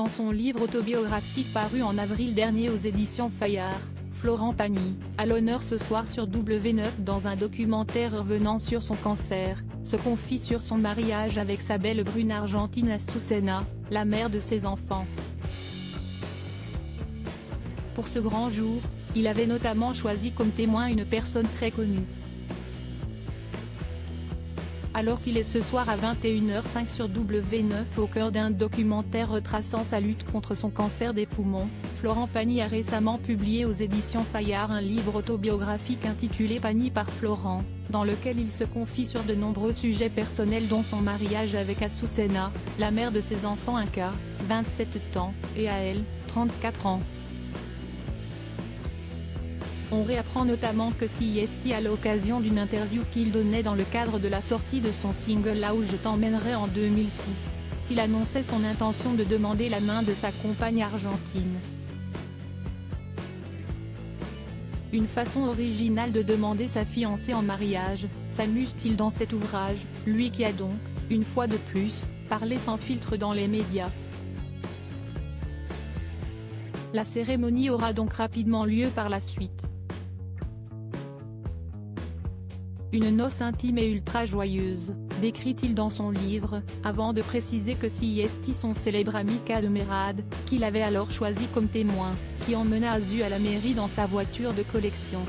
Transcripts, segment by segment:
Dans son livre autobiographique paru en avril dernier aux éditions Fayard, Florent Pagny, à l'honneur ce soir sur W9 dans un documentaire revenant sur son cancer, se confie sur son mariage avec sa belle brune argentine Azucena, la mère de ses enfants. Pour ce grand jour, il avait notamment choisi comme témoin une personne très connue. Alors qu'il est ce soir à 21h05 sur W9 au cœur d'un documentaire retraçant sa lutte contre son cancer des poumons, Florent Pagny a récemment publié aux éditions Fayard un livre autobiographique intitulé Pagny par Florent, dans lequel il se confie sur de nombreux sujets personnels dont son mariage avec Azucena, la mère de ses enfants Inca, 27 ans, et Ael, 34 ans. On réapprend notamment que CIST à l'occasion d'une interview qu'il donnait dans le cadre de la sortie de son single Là où je t'emmènerai en 2006, qu'il annonçait son intention de demander la main de sa compagne argentine. Une façon originale de demander sa fiancée en mariage, s'amuse-t-il dans cet ouvrage, lui qui a donc, une fois de plus, parlé sans filtre dans les médias. La cérémonie aura donc rapidement lieu par la suite. Une noce intime et ultra joyeuse, décrit-il dans son livre, avant de préciser que CIST son célèbre ami K de Merad, qu'il avait alors choisi comme témoin, qui emmena Azu à la mairie dans sa voiture de collection.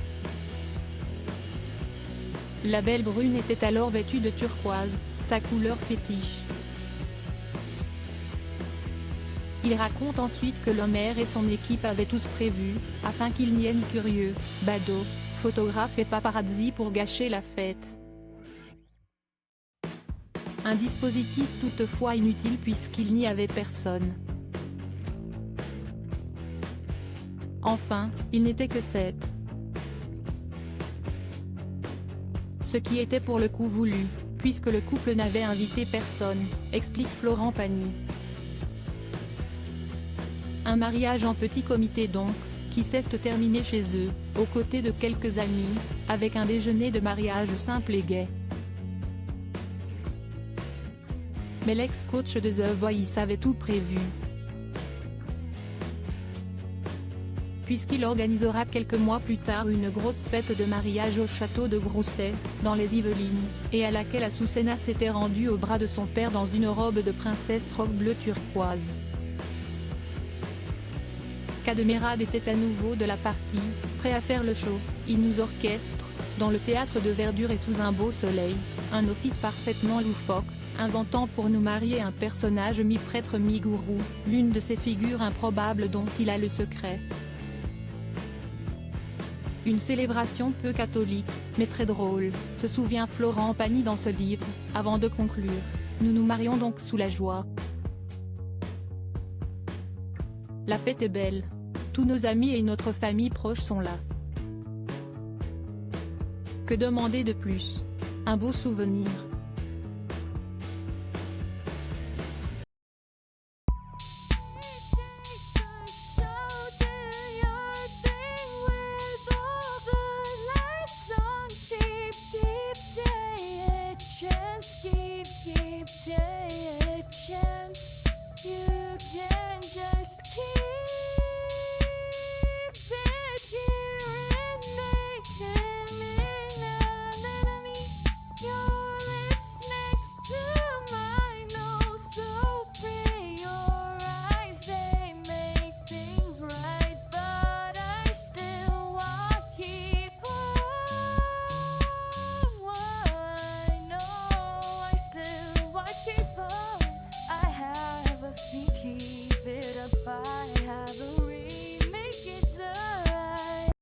La belle brune était alors vêtue de turquoise, sa couleur fétiche. Il raconte ensuite que le maire et son équipe avaient tous prévu, afin qu'il n'y ait ni curieux, badauds, photographes et paparazzi pour gâcher la fête. Un dispositif toutefois inutile puisqu'il n'y avait personne. Enfin, il n'était que 7. Ce qui était pour le coup voulu, puisque le couple n'avait invité personne, explique Florent Pagny. Un mariage en petit comité donc, qui s'est terminé chez eux, aux côtés de quelques amis, avec un déjeuner de mariage simple et gai. Mais l'ex-coach de The Voice avait tout prévu. Puisqu'il organisera quelques mois plus tard une grosse fête de mariage au château de Grousset, dans les Yvelines, et à laquelle Azucena s'était rendue au bras de son père dans une robe de princesse robe bleu turquoise. K de Merad était à nouveau de la partie, prêt à faire le show. Il nous orchestre, dans le théâtre de verdure et sous un beau soleil, un office parfaitement loufoque, inventant pour nous marier un personnage mi-prêtre mi-gourou, l'une de ces figures improbables dont il a le secret. Une célébration peu catholique, mais très drôle, se souvient Florent Pagny dans ce livre, avant de conclure. Nous nous marions donc sous la joie. La fête est belle. Tous nos amis et notre famille proche sont là. Que demander de plus? Un beau souvenir.